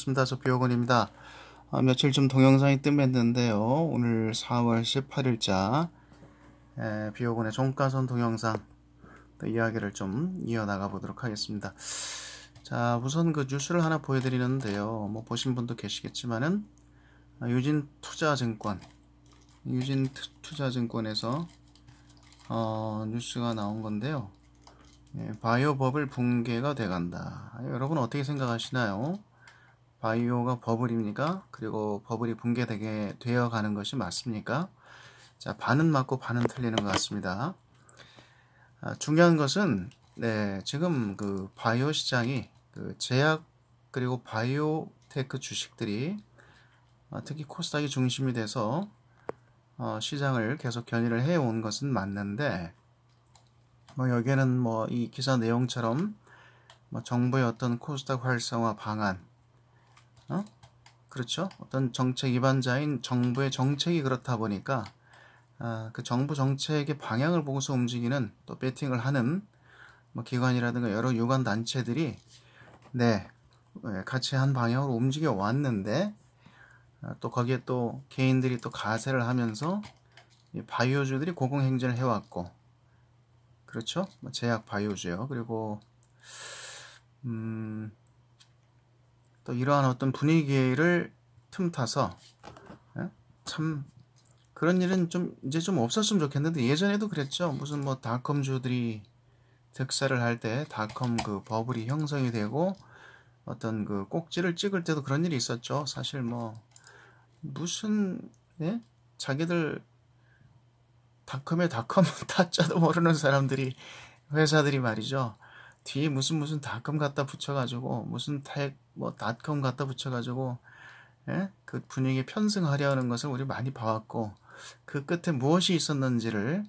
반갑습니다. 저 비오건입니다. 며칠 좀 동영상이 뜸했는데요. 오늘 4월 18일자 비오건의 종가선 동영상 또 이야기를 좀 이어나가 보도록 하겠습니다. 자, 우선 그 뉴스를 하나 보여드리는데요. 뭐 보신 분도 계시겠지만은 유진투자증권에서 뉴스가 나온 건데요. 바이오 버블 붕괴가 돼간다. 여러분 어떻게 생각하시나요? 바이오가 버블입니까? 그리고 버블이 붕괴되게 되어가는 것이 맞습니까? 자, 반은 맞고 반은 틀리는 것 같습니다. 중요한 것은 지금 그 바이오 시장이 그 제약 그리고 바이오테크 주식들이 특히 코스닥이 중심이 돼서 시장을 계속 견인을 해온 것은 맞는데, 뭐 여기에는 뭐 이 기사 내용처럼 뭐 정부의 어떤 코스닥 활성화 방안, 그렇죠? 어떤 정책 위반자인 정부의 정책이 그렇다 보니까 그 정부 정책의 방향을 보고서 움직이는 또 배팅을 하는 뭐 기관이라든가 여러 유관 단체들이 같이 한 방향으로 움직여 왔는데 또 거기에 또 개인들이 또 가세를 하면서 이 바이오주들이 고공행진을 해왔고, 그렇죠? 뭐 제약 바이오주요. 그리고 또 이러한 어떤 분위기를 틈타서 참 그런 일은 좀 이제 좀 없었으면 좋겠는데, 예전에도 그랬죠. 무슨 뭐 닷컴주들이 득세를 할 때 닷컴 그 버블이 형성이 되고 어떤 그 꼭지를 찍을 때도 그런 일이 있었죠. 사실 뭐 무슨 자기들 닷컴의 닷컴 타짜도 모르는 사람들이, 회사들이 말이죠. 뒤에 무슨 닷컴 갖다 붙여가지고 무슨 뭐 닷컴 갖다 붙여가지고 그 분위기에 편승하려는 것을 우리 많이 봐왔고, 그 끝에 무엇이 있었는지를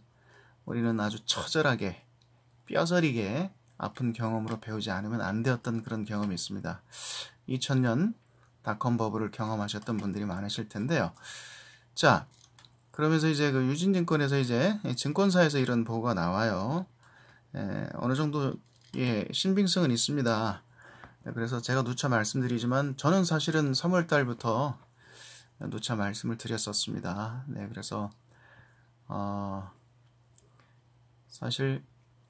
우리는 아주 처절하게 뼈저리게 아픈 경험으로 배우지 않으면 안 되었던 그런 경험이 있습니다. 2000년 닷컴 버블을 경험하셨던 분들이 많으실 텐데요. 자, 그러면서 이제 그 유진증권에서 이제 증권사에서 이런 보고가 나와요. 어느 정도 신빙성은 있습니다. 그래서 제가 누차 말씀드리지만 저는 사실은 3월 달부터 누차 말씀을 드렸었습니다. 그래서 사실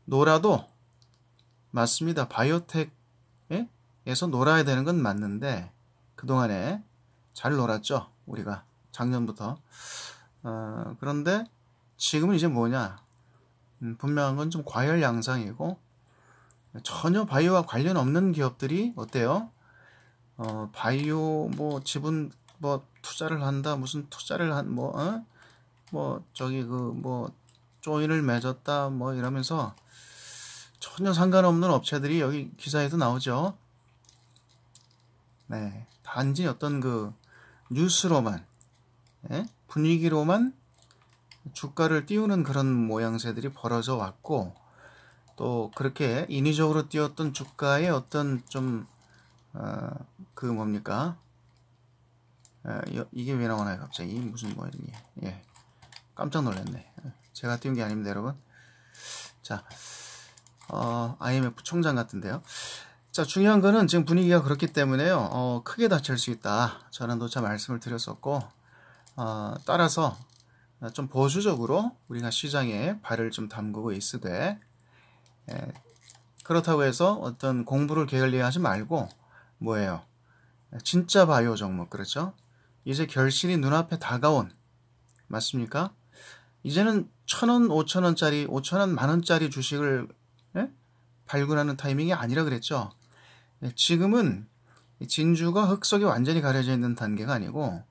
놀아도 맞습니다. 바이오텍에서 놀아야 되는 건 맞는데 그동안에 잘 놀았죠. 우리가 작년부터. 그런데 지금은 이제 뭐냐, 분명한 건 좀 과열양상이고 전혀 바이오와 관련 없는 기업들이 어때요? 바이오 뭐 지분 뭐 투자를 한다, 무슨 투자를 한 뭐 저기 그 뭐 조인을 맺었다 뭐 이러면서 전혀 상관없는 업체들이 여기 기사에도 나오죠. 단지 어떤 그 뉴스로만 분위기로만 주가를 띄우는 그런 모양새들이 벌어져 왔고, 또 그렇게 인위적으로 띄웠던 주가의 어떤 좀 그 뭡니까? 이게 왜 나오나요 갑자기? 무슨 뭐 이런 깜짝 놀랐네. 제가 띄운 게 아닙니다, 여러분. 자, IMF 총장 같은데요. 자, 중요한 거는 지금 분위기가 그렇기 때문에요. 크게 다칠 수 있다. 저는 누차 말씀을 드렸었고, 따라서 좀 보수적으로 우리가 시장에 발을 좀 담그고 있으되, 그렇다고 해서 어떤 공부를 게을리하지 말고 뭐예요? 진짜 바이오 종목, 그렇죠? 이제 결실이 눈앞에 다가온, 맞습니까? 이제는 1,000원, 5,000원짜리, 5,000원, 만원짜리 주식을 발굴하는 타이밍이 아니라 그랬죠. 지금은 진주가 흙 속에 완전히 가려져 있는 단계가 아니고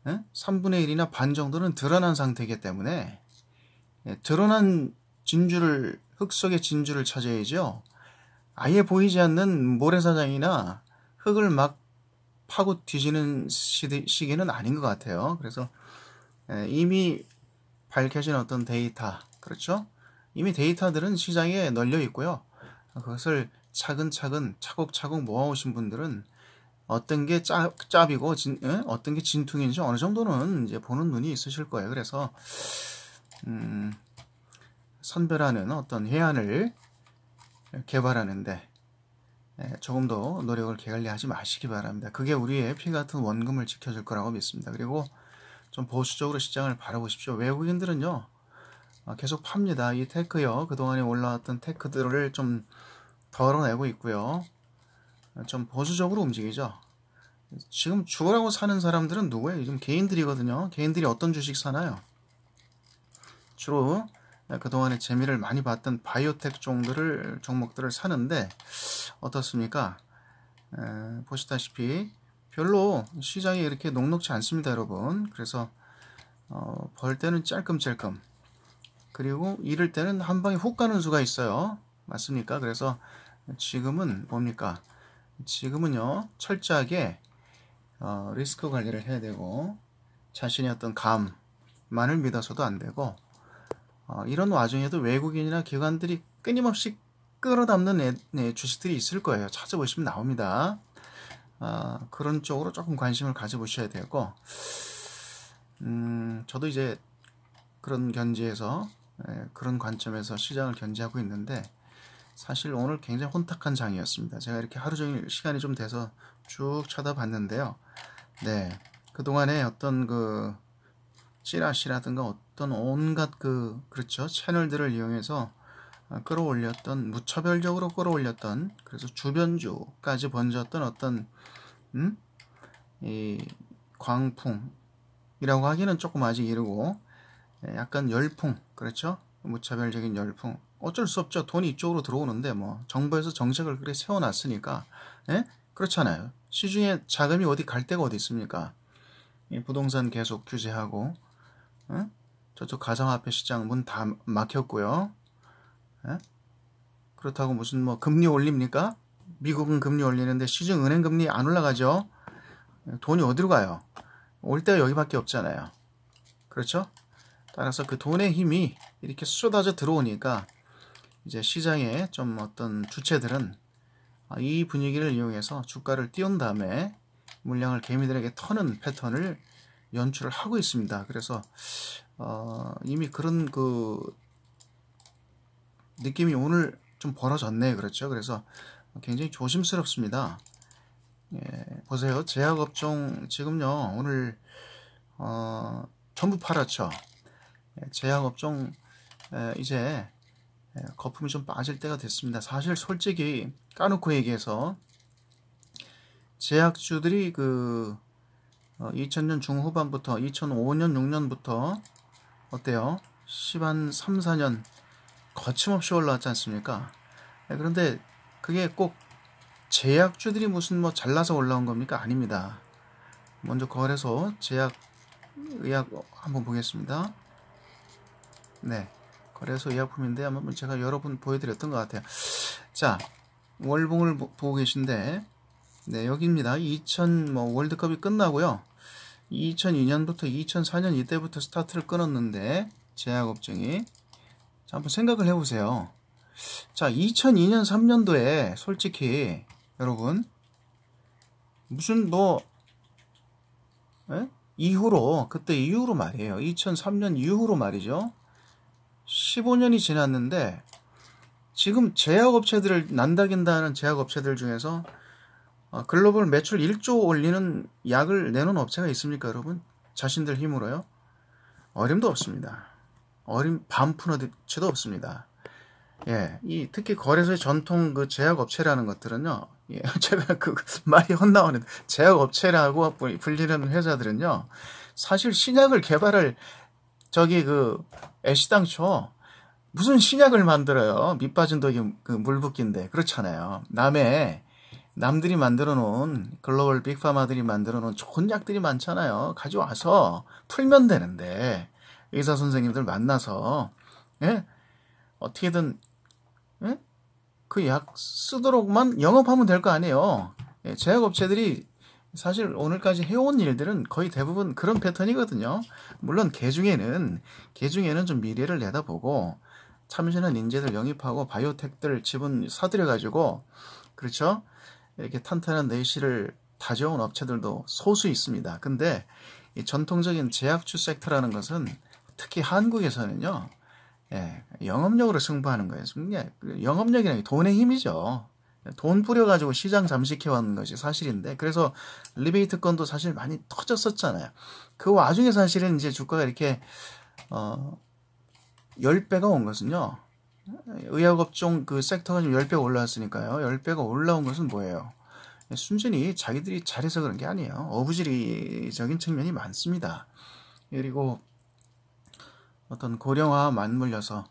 3분의 1이나 반 정도는 드러난 상태이기 때문에 드러난 진주를, 흙 속의 진주를 찾아야죠. 아예 보이지 않는 모래사장이나 흙을 막 파고 뒤지는 시기는 아닌 것 같아요. 그래서 이미 밝혀진 어떤 데이터, 그렇죠? 이미 데이터들은 시장에 널려 있고요. 그것을 차근차근 차곡차곡 모아오신 분들은 어떤 게 짭이고 어떤 게 진퉁인지 어느 정도는 이제 보는 눈이 있으실 거예요. 그래서 선별하는 어떤 해안을 개발하는데 조금 더 노력을 게을리하지 마시기 바랍니다. 그게 우리의 피 같은 원금을 지켜줄 거라고 믿습니다. 그리고 좀 보수적으로 시장을 바라보십시오. 외국인들은요 계속 팝니다. 이 테크요, 그동안에 올라왔던 테크들을 좀 덜어내고 있고요. 좀 보수적으로 움직이죠. 지금 죽으라고 사는 사람들은 누구예요? 요즘 개인들이거든요. 개인들이 어떤 주식 사나요? 주로 그동안에 재미를 많이 봤던 바이오텍 종목들을 사는데 어떻습니까? 보시다시피 별로 시장이 이렇게 녹록지 않습니다, 여러분. 그래서 벌 때는 짤끔짤끔, 그리고 잃을 때는 한 방에 훅 가는 수가 있어요. 맞습니까? 그래서 지금은 뭡니까? 지금은요 철저하게 리스크 관리를 해야 되고, 자신의 어떤 감만을 믿어서도 안 되고, 이런 와중에도 외국인이나 기관들이 끊임없이 끌어담는 주식들이 있을 거예요. 찾아보시면 나옵니다. 그런 쪽으로 조금 관심을 가져보셔야 되고, 저도 이제 그런 견지에서, 그런 관점에서 시장을 견지하고 있는데, 사실 오늘 굉장히 혼탁한 장이었습니다. 제가 이렇게 하루 종일 시간이 좀 돼서 쭉 쳐다봤는데요. 네, 그동안에 어떤 그 찌라시라든가 어떤 온갖 그렇죠, 채널들을 이용해서 끌어올렸던, 무차별적으로 끌어올렸던, 그래서 주변주까지 번졌던 어떤 이 광풍이라고 하기는 조금 아직 이르고, 약간 열풍, 그렇죠, 무차별적인 열풍. 어쩔 수 없죠. 돈이 이쪽으로 들어오는데 뭐 정부에서 정책을 그래 세워놨으니까, 그렇잖아요. 시중에 자금이 어디 갈 데가 어디 있습니까? 부동산 계속 규제하고, 저쪽 가상화폐 시장 문 다 막혔고요. 그렇다고 무슨 뭐 금리 올립니까? 미국은 금리 올리는데 시중 은행 금리 안 올라가죠. 돈이 어디로 가요? 올 때가 여기밖에 없잖아요. 그렇죠? 따라서 그 돈의 힘이 이렇게 쏟아져 들어오니까 이제 시장에 좀 어떤 주체들은 이 분위기를 이용해서 주가를 띄운 다음에 물량을 개미들에게 터는 패턴을 연출을 하고 있습니다. 그래서 이미 그런 그 느낌이 오늘 좀 벌어졌네. 그렇죠? 그래서 굉장히 조심스럽습니다. 보세요. 제약업종 지금요 오늘 전부 팔았죠. 제약업종 이제 거품이 좀 빠질 때가 됐습니다. 사실 솔직히 까놓고 얘기해서 제약주들이 2000년 중후반부터 2005년 6년부터 어때요? 10한 3, 4년 거침없이 올라왔지 않습니까? 그런데 그게 꼭 제약주들이 무슨 뭐 잘나서 올라온 겁니까? 아닙니다. 먼저 거래소 제약의약 한번 보겠습니다. 네, 거래소 의약품인데 한번 제가 여러 번 보여드렸던 것 같아요. 자, 월봉을 보고 계신데, 네, 여기입니다. 월드컵이 끝나고요. 2002년부터 2004년 이때부터 스타트를 끊었는데, 제약업종이. 자, 한번 생각을 해보세요. 자, 2002년 3년도에 솔직히 여러분 무슨 이후로, 그때 이후로 말이에요. 2003년 이후로 말이죠. 15년이 지났는데 지금 제약업체들을 난다긴다는 제약업체들 중에서 글로벌 매출 1조 올리는 약을 내놓은 업체가 있습니까, 여러분? 자신들 힘으로요? 어림도 없습니다. 반 푼어치도 없습니다. 예, 특히 거래소의 전통 그 제약업체라는 것들은요, 제가 말이 헛나오는데, 제약업체라고 불리는 회사들은요, 사실 신약을 개발할 애시당초 무슨 신약을 만들어요? 밑 빠진 독이 물 붓기인데. 그렇잖아요. 남들이 만들어 놓은, 글로벌 빅파마들이 만들어 놓은 좋은 약들이 많잖아요. 가져와서 풀면 되는데, 의사 선생님들 만나서 어떻게든 그 약 쓰도록만 영업하면 될 거 아니에요. 제약업체들이 사실 오늘까지 해온 일들은 거의 대부분 그런 패턴이거든요. 물론 개중에는 좀 미래를 내다보고 참신한 인재들 영입하고 바이오텍들 지분 사들여가지고, 그렇죠, 이렇게 탄탄한 내실을 다져온 업체들도 소수 있습니다. 근데 이 전통적인 제약주 섹터라는 것은 특히 한국에서는요, 영업력으로 승부하는 거예요. 영업력이라는 게 돈의 힘이죠. 돈 뿌려가지고 시장 잠식해왔는 것이 사실인데, 그래서 리베이트 건도 사실 많이 터졌었잖아요. 그 와중에 사실은 이제 주가가 이렇게 10배가 온 것은요, 의약업종 그 섹터가 좀 10배가 올라왔으니까요. 10배가 올라온 것은 뭐예요? 순전히 자기들이 잘해서 그런 게 아니에요. 어부지리적인 측면이 많습니다. 그리고 어떤 고령화와 맞물려서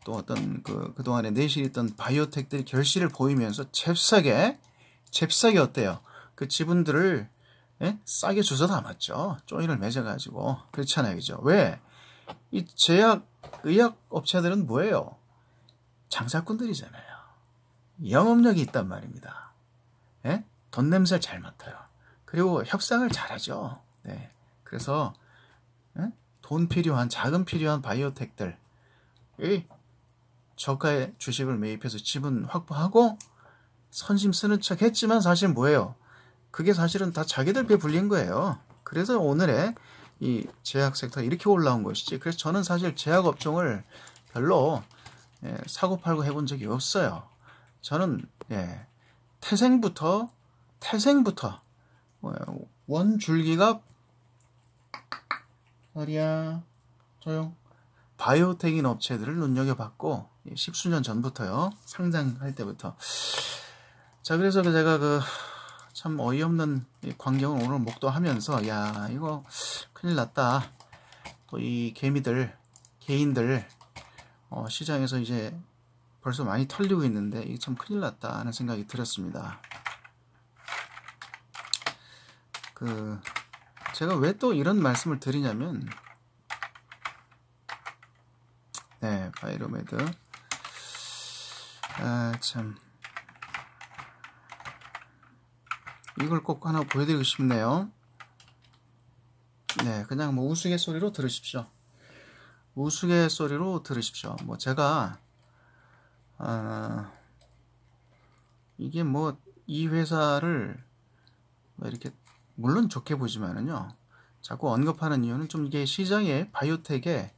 또 어떤 그동안에 내실있던 바이오텍들이 결실을 보이면서 잽싸게 어때요? 그 지분들을 싸게 주워 담았죠. 쪼인을 맺어가지고. 그렇잖아요. 그죠? 왜? 이 의학 업체들은 뭐예요? 장사꾼들이잖아요. 영업력이 있단 말입니다. 돈 냄새를 잘 맡아요. 그리고 협상을 잘하죠. 네. 그래서 돈 필요한, 자금 필요한 바이오텍들 저가의 주식을 매입해서 지분 확보하고 선심 쓰는 척 했지만 사실 뭐예요? 그게 사실은 다 자기들 배 불린 거예요. 그래서 오늘의 이 제약 섹터가 이렇게 올라온 것이지. 그래서 저는 사실 제약 업종을 별로 사고팔고 해본 적이 없어요. 저는 태생부터 원줄기가 어디야 조용 바이오텍인 업체들을 눈여겨봤고 10수년 전부터요. 상장할 때부터. 자, 그래서 제가 참 어이없는 광경을 오늘 목도하면서 야, 이거 큰일 났다. 또 이 개인들 시장에서 이제 벌써 많이 털리고 있는데 이게 참 큰일 났다 하는 생각이 들었습니다. 제가 왜 또 이런 말씀을 드리냐면 바이로메드 참 이걸 꼭 하나 보여드리고 싶네요. 그냥 뭐 우스갯소리로 들으십시오. 뭐 제가 이게 뭐 이 회사를 이렇게 물론 좋게 보지만은요, 자꾸 언급하는 이유는 좀 이게 시장에 바이오텍의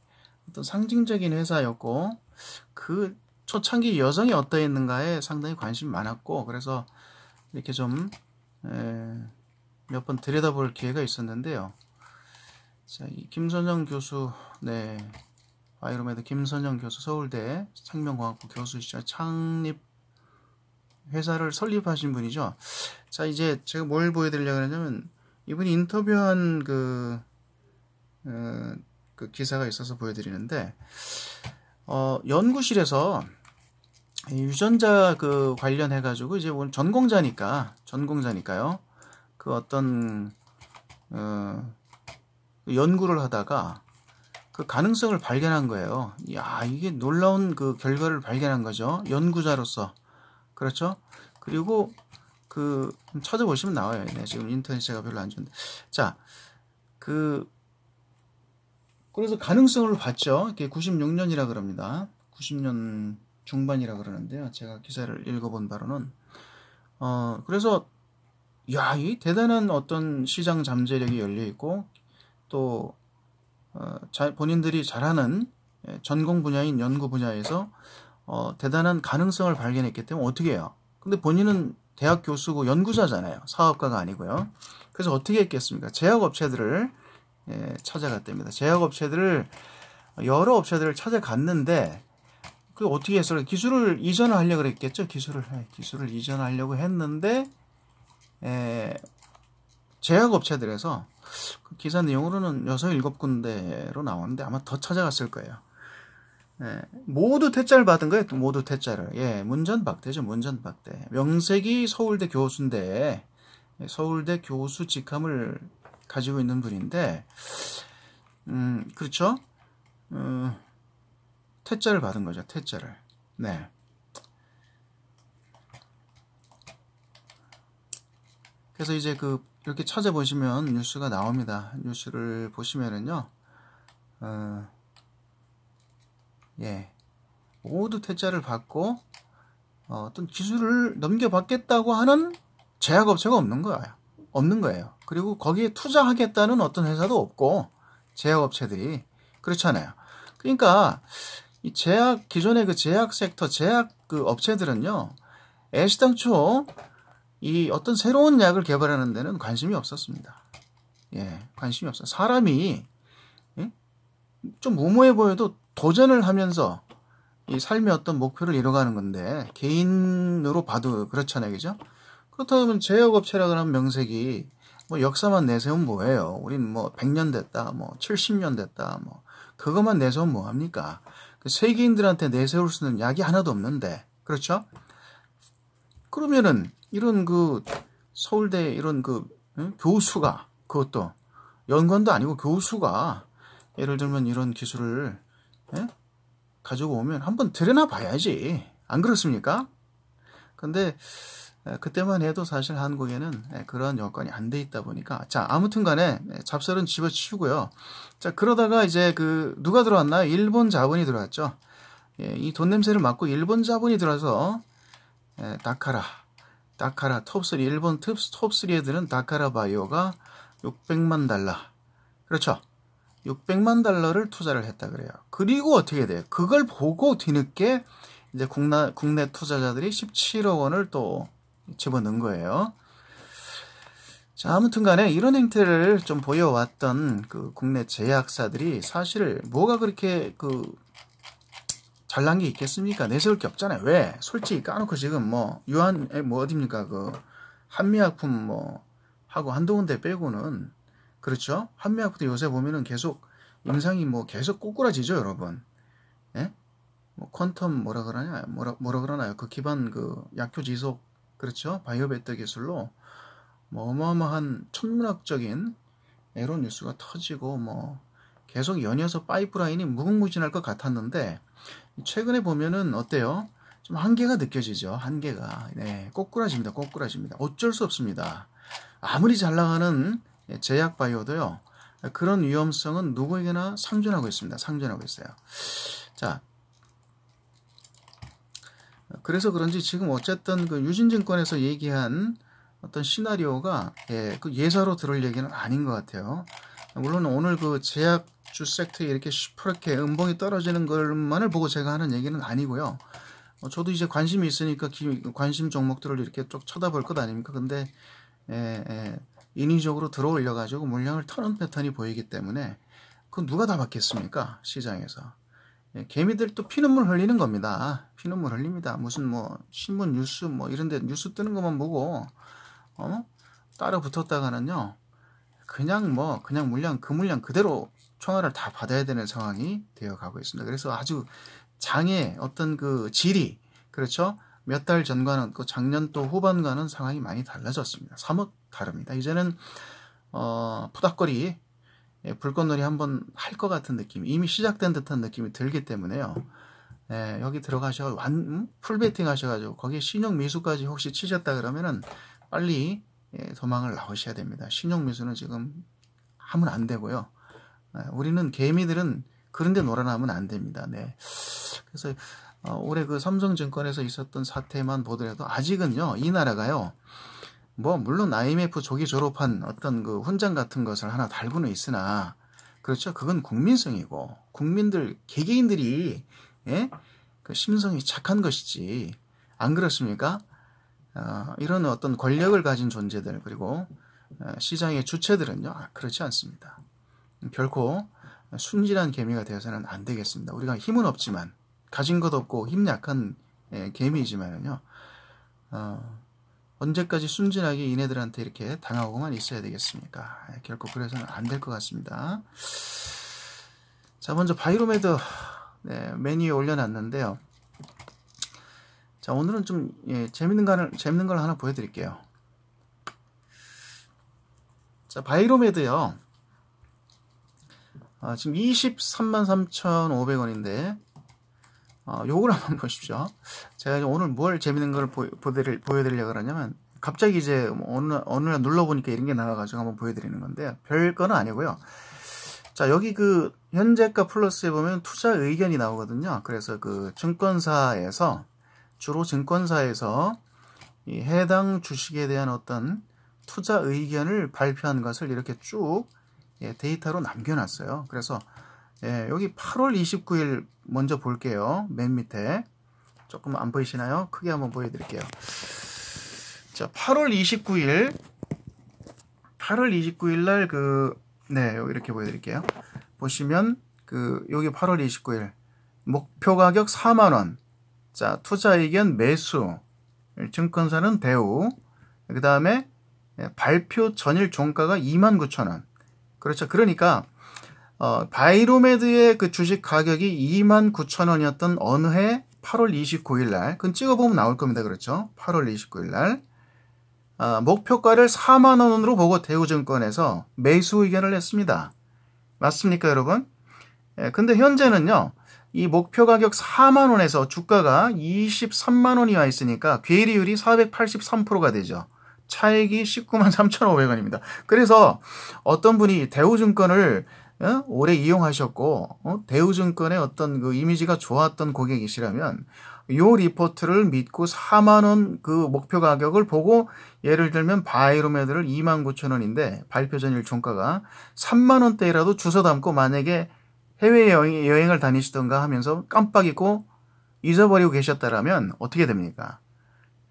어떤 상징적인 회사였고 그 초창기 여정이 어떠했는가에 상당히 관심이 많았고 그래서 이렇게 좀 몇 번 들여다볼 기회가 있었는데요. 자, 이 김선영 교수, 바이로메드 김선영 교수, 서울대 생명과학부 교수시죠. 창립 회사를 설립하신 분이죠. 자, 이제 제가 뭘 보여드리려고 하냐면 이분이 인터뷰한 그 기사가 있어서 보여드리는데 연구실에서 유전자 관련해 가지고 이제 오늘 전공자니까요. 그 어떤 연구를 하다가 그 가능성을 발견한 거예요. 야, 이게 놀라운 그 결과를 발견한 거죠. 연구자로서. 그렇죠? 그리고 찾아보시면 나와요. 지금 인터넷 제가 별로 안 좋은데. 자, 그래서 가능성을 봤죠. 이게 96년이라 그럽니다. 90년 중반이라 그러는데요. 제가 기사를 읽어본 바로는. 그래서, 야, 이 대단한 어떤 시장 잠재력이 열려있고, 또, 본인들이 잘하는 전공 분야인 연구 분야에서 대단한 가능성을 발견했기 때문에 어떻게 해요? 근데 본인은 대학 교수고 연구자잖아요. 사업가가 아니고요. 그래서 어떻게 했겠습니까? 제약업체들을 찾아갔답니다. 제약업체들을 여러 업체들을 찾아갔는데 그 어떻게 했어요? 기술을 이전을 하려고 그랬겠죠. 기술을 이전하려고 했는데 제약업체들에서 그 기사 내용으로는 6, 7군데로 나오는데 아마 더 찾아갔을 거예요. 모두 퇴짜를 받은 거예요. 모두 퇴짜를. 문전박대죠. 문전박대. 명색이 서울대 교수인데 서울대 교수 직함을 가지고 있는 분인데 그렇죠? 퇴짜를 받은 거죠. 퇴짜를. 그래서 이제 이렇게 찾아보시면 뉴스가 나옵니다. 뉴스를 보시면은요. 모두 퇴짜를 받고 어떤 기술을 넘겨받겠다고 하는 제약업체가 없는 거예요. 그리고 거기에 투자하겠다는 어떤 회사도 없고 제약업체들이 그렇잖아요. 그러니까 이 기존의 제약 섹터, 제약 업체들은요, 애시당초 이 어떤 새로운 약을 개발하는 데는 관심이 없었습니다. 예, 관심이 없어요. 사람이 예? 좀 무모해 보여도 도전을 하면서 이 삶의 어떤 목표를 이뤄가는 건데 개인으로 봐도 그렇잖아요, 그죠? 그렇다면 제약업체라고 하는 명색이 뭐 역사만 내세우면 뭐예요? 우린 뭐 100년 됐다, 뭐 70년 됐다, 뭐 그것만 내세우면 뭐합니까? 그 세계인들한테 내세울 수 있는 약이 하나도 없는데, 그렇죠? 그러면은 이런 그 서울대 이런 그 교수가, 그것도 연구원도 아니고 교수가 예를 들면 이런 기술을 가지고 오면 한번 들여나 봐야지. 안 그렇습니까? 근데 그때만 해도 사실 한국에는 그런 여건이 안 돼 있다 보니까, 자, 아무튼 간에 잡설은 집어치우고요. 자, 그러다가 이제 그 누가 들어왔나요? 일본 자본이 들어왔죠. 예, 이 돈 냄새를 맡고 일본 자본이 들어와서 다카라 톱3, 일본 톱3에 드는 다카라 바이오가 600만 달러, 그렇죠? 600만 달러를 투자를 했다 그래요. 그리고 어떻게 돼요? 그걸 보고 뒤늦게 이제 국내 투자자들이 17억 원을 또 집어넣은 거예요. 자, 아무튼 간에 이런 행태를 좀 보여왔던 그 국내 제약사들이 사실 뭐가 그렇게 그 잘난 게 있겠습니까? 내세울 게 없잖아요. 왜? 솔직히 까놓고 지금 뭐 유한 뭐 어딥니까? 그 한미약품 뭐 하고 한두 군데 빼고는, 그렇죠? 한미약품도 요새 보면은 계속 임상이 뭐 계속 꼬꾸라지죠, 여러분. 예? 뭐 퀀텀 뭐라 그러나요? 그 기반 그 약효 지속, 그렇죠? 바이오 배터 기술로 뭐 어마어마한 천문학적인 에러 뉴스가 터지고 뭐 계속 연이어서 파이프라인이 무궁무진할 것 같았는데 최근에 보면은 어때요? 좀 한계가 느껴지죠. 한계가. 네, 꼬꾸라집니다. 어쩔 수 없습니다. 아무리 잘 나가는 제약 바이오도요, 그런 위험성은 누구에게나 상존하고 있습니다. 상존하고 있어요. 자, 그래서 그런지 지금 어쨌든 그 유진증권에서 얘기한 어떤 시나리오가 그 예사로 들을 얘기는 아닌 것 같아요. 물론 오늘 그 제약주 섹터에 이렇게 시퍼렇게 음봉이 떨어지는 것만을 보고 제가 하는 얘기는 아니고요. 저도 이제 관심이 있으니까 관심 종목들을 이렇게 쭉 쳐다볼 것 아닙니까? 근데 인위적으로 들어올려 가지고 물량을 터는 패턴이 보이기 때문에 그건 누가 다 받겠습니까? 시장에서. 개미들 또 피눈물 흘리는 겁니다. 피눈물 흘립니다. 무슨 뭐 신문 뉴스 뭐 이런데 뉴스 뜨는 것만 보고 따라 붙었다가는요, 그냥 물량 그 물량 그대로 총알을 다 받아야 되는 상황이 되어 가고 있습니다. 그래서 아주 장의 어떤 그 질이, 그렇죠? 몇 달 전과는 그 작년도 후반과는 상황이 많이 달라졌습니다. 사뭇 다릅니다. 이제는 푸닥거리 불꽃놀이 한번 할 것 같은 느낌, 이미 시작된 듯한 느낌이 들기 때문에요. 여기 들어가셔 풀베팅 하셔가지고 거기에 신용 미수까지 혹시 치셨다 그러면은 빨리 도망을 나오셔야 됩니다. 신용 미수는 지금 하면 안 되고요. 우리는 개미들은 그런데 놀아나면 안 됩니다. 네. 그래서 올해 그 삼성증권에서 있었던 사태만 보더라도 아직은요, 이 나라가요, 뭐 물론 IMF 조기 졸업한 어떤 그 훈장 같은 것을 하나 달고는 있으나, 그렇죠? 그건 국민성이고 국민들 개개인들이 그 심성이 착한 것이지, 안 그렇습니까? 이런 어떤 권력을 가진 존재들, 그리고 시장의 주체들은요, 그렇지 않습니다. 결코 순진한 개미가 되어서는 안 되겠습니다. 우리가 힘은 없지만, 가진 것 없고 힘 약한 개미이지만은요, 언제까지 순진하게 이네들한테 이렇게 당하고만 있어야 되겠습니까? 결코 그래서는 안 될 것 같습니다. 자, 먼저 바이로메드 메뉴에 올려놨는데요. 자, 오늘은 좀 재밌는 걸 하나 보여드릴게요. 자, 바이로메드요. 지금 233,500원인데 요걸 한번 보십시오. 제가 오늘 뭘 재밌는 걸 보여드리려고 그러냐면, 갑자기 이제 어느 날 눌러보니까 이런 게 나와가지고 한번 보여드리는 건데, 별 거는 아니고요. 자, 여기 그 현재가 플러스에 보면 투자 의견이 나오거든요. 그래서 그 증권사에서, 주로 증권사에서 이 해당 주식에 대한 어떤 투자 의견을 발표한 것을 이렇게 쭉 데이터로 남겨놨어요. 그래서 여기 8월 29일 먼저 볼게요. 맨 밑에 조금 안 보이시나요? 크게 한번 보여드릴게요. 자, 8월 29일 날 네, 이렇게 보여드릴게요. 보시면 여기 8월 29일 목표 가격 4만원. 자, 투자 의견 매수. 증권사는 대우. 그 다음에 발표 전일 종가가 29,000원. 그렇죠. 그러니까 바이로메드의 그 주식 가격이 29,000원이었던 어느 해 8월 29일 날, 그건 찍어보면 나올 겁니다. 그렇죠. 8월 29일 날 목표가를 4만 원으로 보고 대우증권에서 매수 의견을 냈습니다. 맞습니까, 여러분? 근데 현재는요, 이 목표 가격 4만 원에서 주가가 23만 원이 와 있으니까 괴리율이 483%가 되죠. 차익이 19만 3,500원입니다. 그래서 어떤 분이 대우증권을 오래 이용하셨고 대우증권의 어떤 그 이미지가 좋았던 고객이시라면 요 리포트를 믿고 4만 원 그 목표 가격을 보고, 예를 들면 바이로메드를 29,000원인데 발표 전일 종가가 3만 원대라도 주워 담고 만약에 해외 여행을 다니시던가 하면서 깜빡 잊고 잊어버리고 계셨다라면 어떻게 됩니까?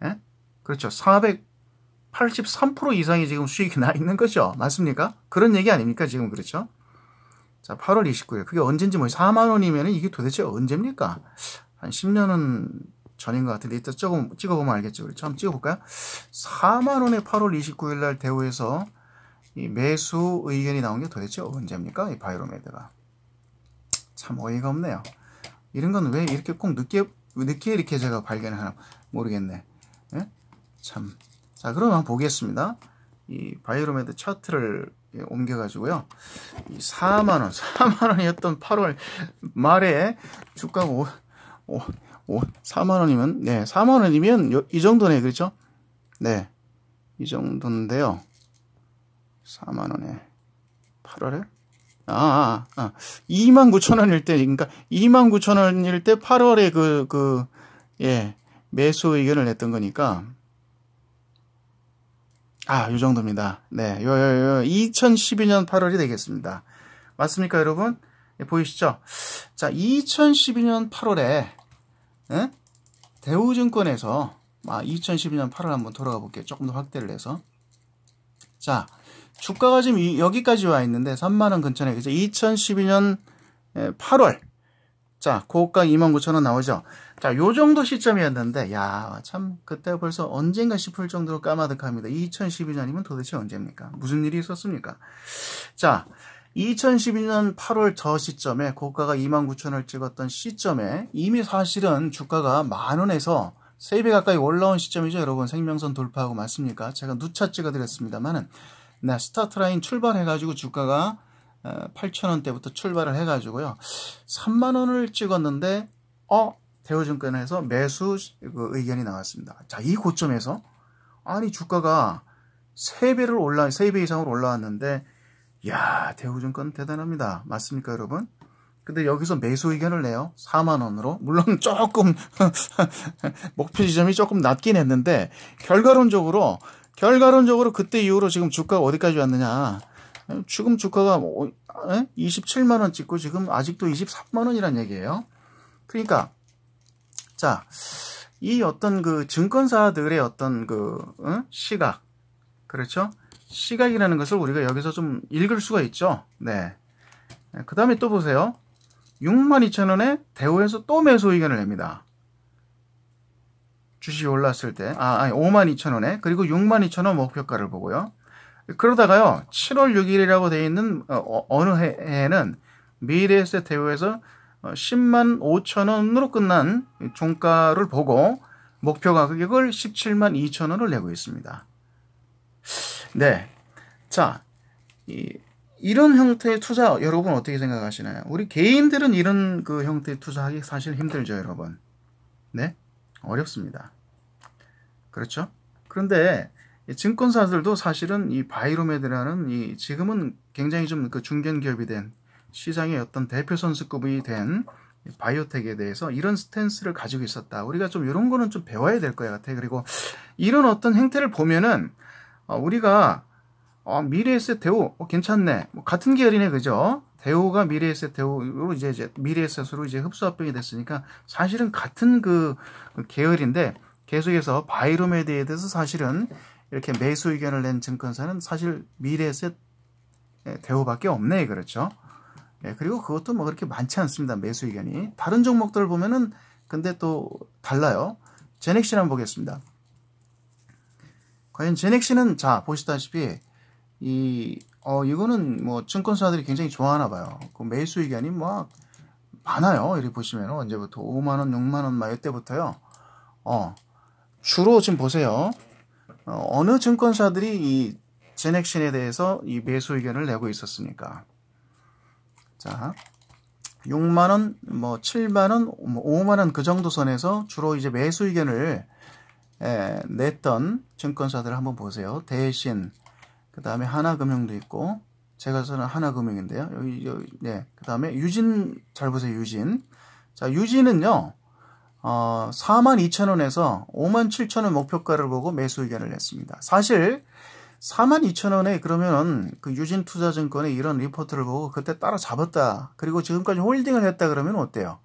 예? 그렇죠. 483% 이상이 지금 수익이 나 있는 거죠. 맞습니까? 그런 얘기 아닙니까? 지금 그렇죠? 자, 8월 29일. 그게 언젠지 4만 원이면 이게 도대체 언제입니까? 한 10년은 전인 것 같은데 이따 조금 찍어보면 알겠죠. 그렇죠? 한번 찍어볼까요? 4만 원에 8월 29일 날 대우에서 이 매수 의견이 나온 게 도대체 언제입니까? 이 바이로메드가. 참 어이가 없네요. 이런 건 왜 이렇게 꼭 늦게 이렇게 제가 발견하나 모르겠네. 예? 참. 자, 그럼 한번 보겠습니다. 이 바이로메드 차트를 옮겨가지고요. 이 4만 원이었던 8월 말에 주가가 4만 원이면, 네, 4만 원이면 이 정도네. 그렇죠? 네. 이 정도인데요. 4만 원에 8월에 29,000원일 때, 그러니까 29,000원일 때 8월에 예, 매수 의견을 냈던 거니까, 요 정도입니다. 네, 2012년 8월이 되겠습니다. 맞습니까, 여러분? 네, 보이시죠? 자, 2012년 8월에, 예? 대우증권에서, 2012년 8월 한번 돌아가 볼게요. 조금 더 확대를 해서. 자, 주가가 지금 여기까지 와 있는데 3만원 근처네. 그죠? 2012년 8월. 자, 고가 29,000원 나오죠? 자, 요 정도 시점이었는데, 야, 참, 그때 벌써 언젠가 싶을 정도로 까마득합니다. 2012년이면 도대체 언제입니까? 무슨 일이 있었습니까? 자, 2012년 8월 저 시점에 고가가 29,000원을 찍었던 시점에 이미 사실은 주가가 만원에서 3배 가까이 올라온 시점이죠. 여러분, 생명선 돌파하고 맞습니까? 제가 누차 찍어드렸습니다만은, 네, 스타트 라인 출발해가지고 주가가 8,000원대부터 출발을 해가지고요. 3만 원을 찍었는데, 대우증권에서 매수 의견이 나왔습니다. 자, 이 고점에서, 아니, 주가가 3배 이상으로 올라왔는데, 야, 대우증권 대단합니다. 맞습니까, 여러분? 근데 여기서 매수 의견을 내요. 4만 원으로. 물론 조금, 목표 지점이 조금 낮긴 했는데, 결과론적으로 그때 이후로 지금 주가가 어디까지 왔느냐. 지금 주가가 27만 원 찍고 지금 아직도 23만 원이란 얘기예요. 그러니까, 자, 이 어떤 증권사들의 어떤 시각. 그렇죠? 시각이라는 것을 우리가 여기서 좀 읽을 수가 있죠. 네. 그 다음에 또 보세요. 62,000원에 대우에서 또 매수 의견을 냅니다. 주식이 올랐을 때, 52,000원에, 그리고 62,000원 목표가를 보고요. 그러다가요, 7월 6일이라고 되어 있는 어느 해에는 미래에셋 대우에서 10만 5천원으로 끝난 종가를 보고 목표 가격을 17만 2천원을 내고 있습니다. 네. 자, 이런 형태의 투자 여러분 어떻게 생각하시나요? 우리 개인들은 이런 형태의 투자하기 사실 힘들죠, 여러분. 네? 어렵습니다. 그렇죠? 그런데 증권사들도 사실은 이 바이로메드라는 지금은 굉장히 좀 중견 기업이 된 시장의 어떤 대표 선수급이 된 바이오텍에 대해서 이런 스탠스를 가지고 있었다. 우리가 좀 이런 거는 좀 배워야 될 것 같아. 그리고 이런 어떤 행태를 보면은 우리가 미래에셋 대우 괜찮네. 뭐 같은 계열이네, 그죠? 대우가 미래에셋 대우로 이제 미래에셋으로 이제 흡수합병이 됐으니까 사실은 같은 그 계열인데 계속해서 바이로메드에 대해서 사실은 이렇게 매수 의견을 낸 증권사는 사실 미래에셋 대우밖에 없네, 그렇죠? 예, 그리고 그것도 뭐 그렇게 많지 않습니다. 매수 의견이. 다른 종목들을 보면은 근데 또 달라요. 제넥신 한번 보겠습니다. 과연 제넥신은 자 보시다시피 이거는 뭐 증권사들이 굉장히 좋아하나 봐요. 그 매수 의견이 뭐 많아요. 이렇게 보시면 언제부터 5만원, 6만원 막 이때부터요. 주로 지금 보세요. 어느 증권사들이 이 제넥신에 대해서 이 매수 의견을 내고 있었습니까? 자, 6만원, 뭐 7만원, 뭐 5만원 그 정도 선에서 주로 이제 매수 의견을 냈던 증권사들 한번 보세요. 대신, 그 다음에 하나금융도 있고, 제가 저는 하나금융인데요. 네. 그 다음에 유진, 잘 보세요, 유진. 자, 유진은요, 42,000원에서 57,000원 목표가를 보고 매수 의견을 냈습니다. 사실, 42,000원에 그러면 그 유진투자증권의 이런 리포트를 보고 그때 따라잡았다. 그리고 지금까지 홀딩을 했다 그러면 어때요?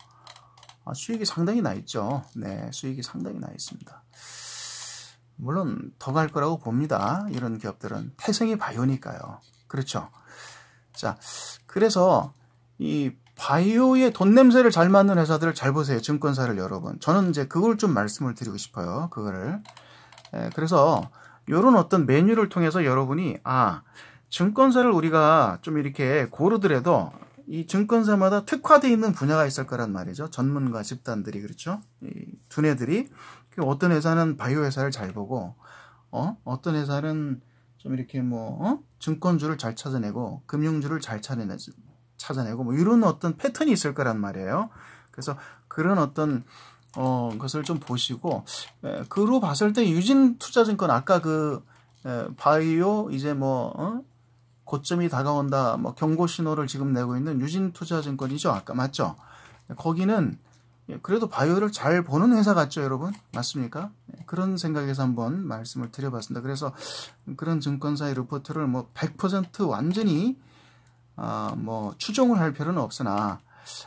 수익이 상당히 나 있죠. 네, 수익이 상당히 나 있습니다. 물론 더 갈 거라고 봅니다. 이런 기업들은 태생이 바이오니까요. 그렇죠. 자, 그래서 이 바이오의 돈 냄새를 잘 맡는 회사들을 잘 보세요. 증권사를 여러분. 저는 이제 그걸 좀 말씀을 드리고 싶어요. 그거를. 그래서 이런 어떤 메뉴를 통해서 여러분이 증권사를 우리가 좀 이렇게 고르더라도 이 증권사마다 특화되어 있는 분야가 있을 거란 말이죠. 전문가 집단들이 그렇죠. 이 두뇌들이 어떤 회사는 바이오 회사를 잘 보고 어떤 회사는 좀 이렇게 뭐 증권주를 잘 찾아내고 금융주를 잘 찾아내고 뭐 이런 어떤 패턴이 있을 거란 말이에요. 그래서 그런 어떤 것을 좀 보시고 그로 봤을 때 유진투자증권 아까 그 바이오 이제 뭐 고점이 다가온다 뭐 경고 신호를 지금 내고 있는 유진투자증권이죠. 아까 맞죠? 거기는 그래도 바이오를 잘 보는 회사 같죠, 여러분? 맞습니까? 그런 생각에서 한번 말씀을 드려봤습니다. 그래서 그런 증권사의 리포트를 뭐 100% 완전히 뭐 추종을 할 필요는 없으나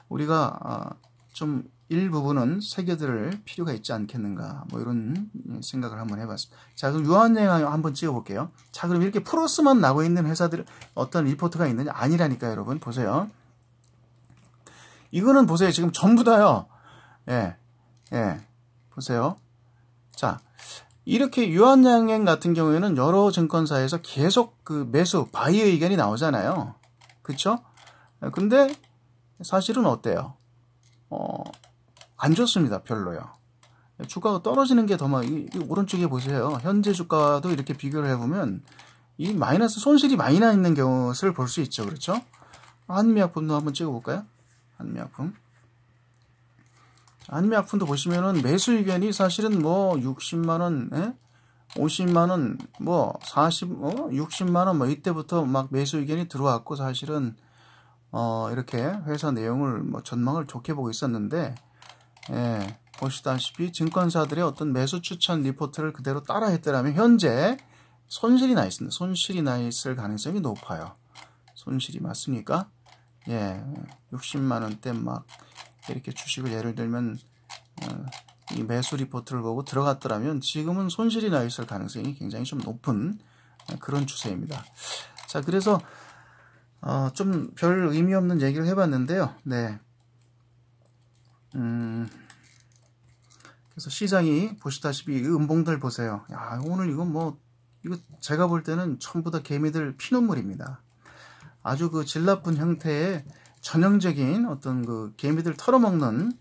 우리가 좀 일부분은 새겨들 필요가 있지 않겠는가 뭐 이런 생각을 한번 해봤습니다. 자, 그럼 유한양 한번 찍어볼게요. 자, 그럼 이렇게 플러스만 나고 있는 회사들 어떤 리포트가 있느냐? 아니라니까 여러분 보세요. 이거는 보세요. 지금 전부 다요. 보세요. 자, 이렇게 유한양행 같은 경우에는 여러 증권사에서 계속 그 매수 바이오 의견이 나오잖아요. 그쵸? 근데 사실은 어때요? 안 좋습니다. 별로요. 주가가 떨어지는 게 더 오른쪽에 보세요. 현재 주가도 이렇게 비교를 해보면 이 마이너스 손실이 많이 나 있는 것을 볼 수 있죠. 그렇죠? 한미약품도 한번 찍어볼까요? 한미약품. 한미약품도 보시면은 매수 의견이 사실은 뭐 60만원, 50만원, 뭐 60만원 뭐 이때부터 막 매수 의견이 들어왔고 사실은 이렇게 회사 내용을 뭐 전망을 좋게 보고 있었는데 보시다시피 증권사들의 어떤 매수 추천 리포트를 그대로 따라 했더라면 현재 손실이 나 있습니다. 손실이 나 있을 가능성이 높아요. 손실이 맞습니까? 60만원대 막 이렇게 주식을 예를 들면 이 매수 리포트를 보고 들어갔더라면 지금은 손실이 나 있을 가능성이 굉장히 좀 높은 그런 추세입니다. 자, 그래서 좀 별 의미 없는 얘기를 해봤는데요. 네. 그래서 시장이 보시다시피 이 음봉들 보세요. 야, 오늘 이거 제가 볼 때는 전부 다 개미들 피눈물입니다. 아주 그 질 나쁜 형태의 전형적인 어떤 그 개미들 털어먹는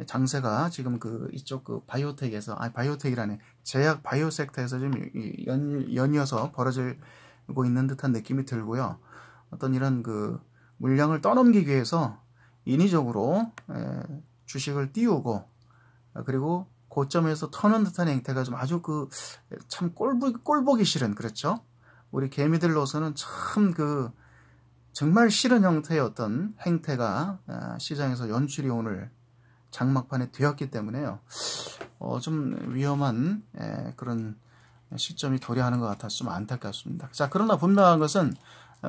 장세가 지금 이쪽 바이오텍에서 바이오텍이라네 제약 바이오 섹터에서 좀 연이어서 벌어지고 있는 듯한 느낌이 들고요. 어떤 이런 그 물량을 떠넘기기 위해서 인위적으로 주식을 띄우고 그리고 고점에서 터는 듯한 행태가 좀 아주 참 꼴보기 싫은 그렇죠. 우리 개미들로서는 참 정말 싫은 형태의 어떤 행태가 시장에서 연출이 오늘 장막판에 되었기 때문에요. 좀 위험한 그런 시점이 도래하는 것 같아서 좀 안타깝습니다. 자, 그러나 분명한 것은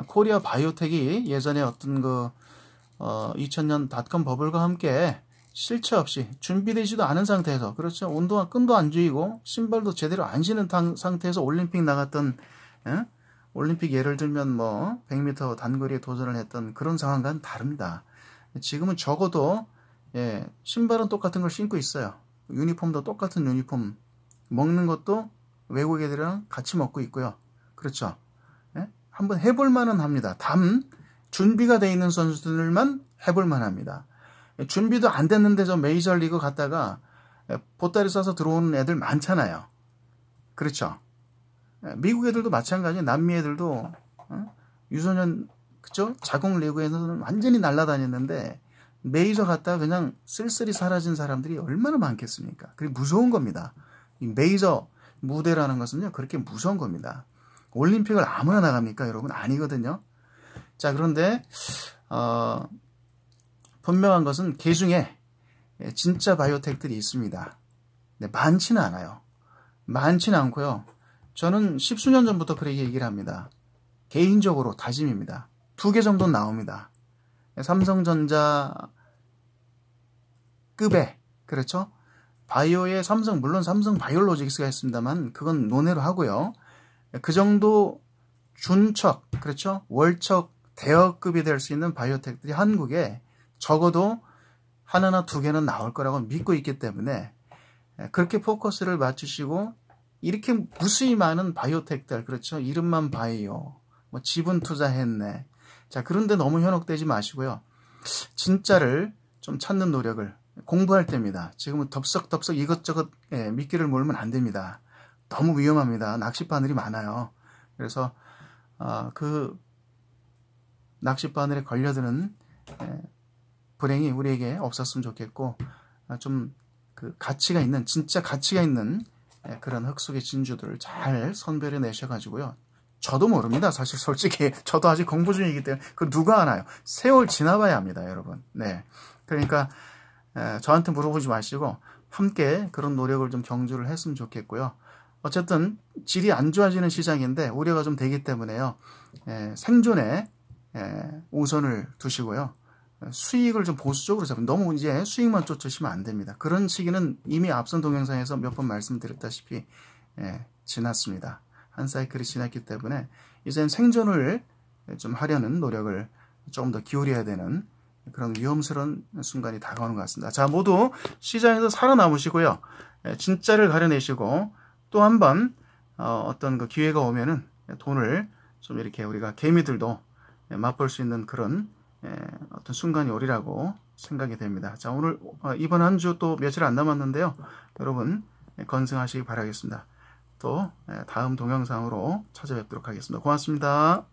코리아 바이오텍이 예전에 어떤 2000년 닷컴 버블과 함께 실체 없이 준비되지도 않은 상태에서, 그렇죠, 운동화 끈도 안 조이고 신발도 제대로 안 신은 상태에서 올림픽 나갔던, 올림픽 예를 들면 100m 단거리에 도전을 했던 그런 상황과는 다릅니다. 지금은 적어도 신발은 똑같은 걸 신고 있어요. 유니폼도 똑같은 유니폼, 먹는 것도 외국 애들이랑 같이 먹고 있고요. 그렇죠. 한번 해볼 만은 합니다. 준비가 돼 있는 선수들만 해볼 만합니다. 준비도 안 됐는데 저 메이저리그 갔다가 보따리 싸서 들어오는 애들 많잖아요. 그렇죠. 미국 애들도 마찬가지예요. 남미 애들도 유소년, 그쵸? 자국 리그에서는 완전히 날아다녔는데 메이저 갔다가 그냥 쓸쓸히 사라진 사람들이 얼마나 많겠습니까? 그게 무서운 겁니다. 이 메이저 무대라는 것은요, 그렇게 무서운 겁니다. 올림픽을 아무나 나갑니까, 여러분? 아니거든요. 자, 그런데 분명한 것은 개 중에 진짜 바이오텍들이 있습니다. 네, 많지는 않아요. 많지는 않고요. 저는 10수년 전부터 그렇게 얘기를 합니다. 개인적으로 다짐입니다. 2개 정도는 나옵니다. 삼성전자 급의, 그렇죠? 바이오의 물론 삼성 바이오로직스가 있습니다만 그건 논외로 하고요. 그 정도 준척, 그렇죠? 월척 대여급이 될 수 있는 바이오텍들이 한국에 적어도 하나나 2개는 나올 거라고 믿고 있기 때문에 그렇게 포커스를 맞추시고, 이렇게 무수히 많은 바이오텍들, 그렇죠? 이름만 바이오, 지분 투자했네. 자, 그런데 너무 현혹되지 마시고요. 진짜를 좀 찾는 노력을, 공부할 때입니다. 지금은 덥석덥석 이것저것 미끼를 물면 안 됩니다. 너무 위험합니다. 낚싯바늘이 많아요. 그래서 그 낚싯바늘에 걸려드는 불행이 우리에게 없었으면 좋겠고, 좀 그 가치가 있는, 진짜 가치가 있는 그런 흙 속의 진주들을 잘 선별해 내셔가지고요. 저도 모릅니다. 사실 솔직히 저도 아직 공부 중이기 때문에 그 누가 아나요? 세월 지나봐야 합니다, 여러분. 네, 그러니까 저한테 물어보지 마시고 함께 그런 노력을 좀 경주를 했으면 좋겠고요. 어쨌든 질이 안 좋아지는 시장인데 우려가 좀 되기 때문에요. 생존에 우선을 두시고요. 수익을 좀 보수적으로 잡으면, 너무 이제 수익만 쫓으시면 안 됩니다. 그런 시기는 이미 앞선 동영상에서 몇 번 말씀드렸다시피 지났습니다. 한 사이클이 지났기 때문에 이젠 생존을 좀 하려는 노력을 조금 더 기울여야 되는 그런 위험스러운 순간이 다가오는 것 같습니다. 자, 모두 시장에서 살아남으시고요. 진짜를 가려내시고, 또 한 번 어떤 그 기회가 오면은 돈을 좀 이렇게 우리가 개미들도 맛볼 수 있는 그런 어떤 순간이 오리라고 생각이 됩니다. 자, 오늘 이번 한 주 또 며칠 안 남았는데요. 여러분 건승하시기 바라겠습니다. 또 다음 동영상으로 찾아뵙도록 하겠습니다. 고맙습니다.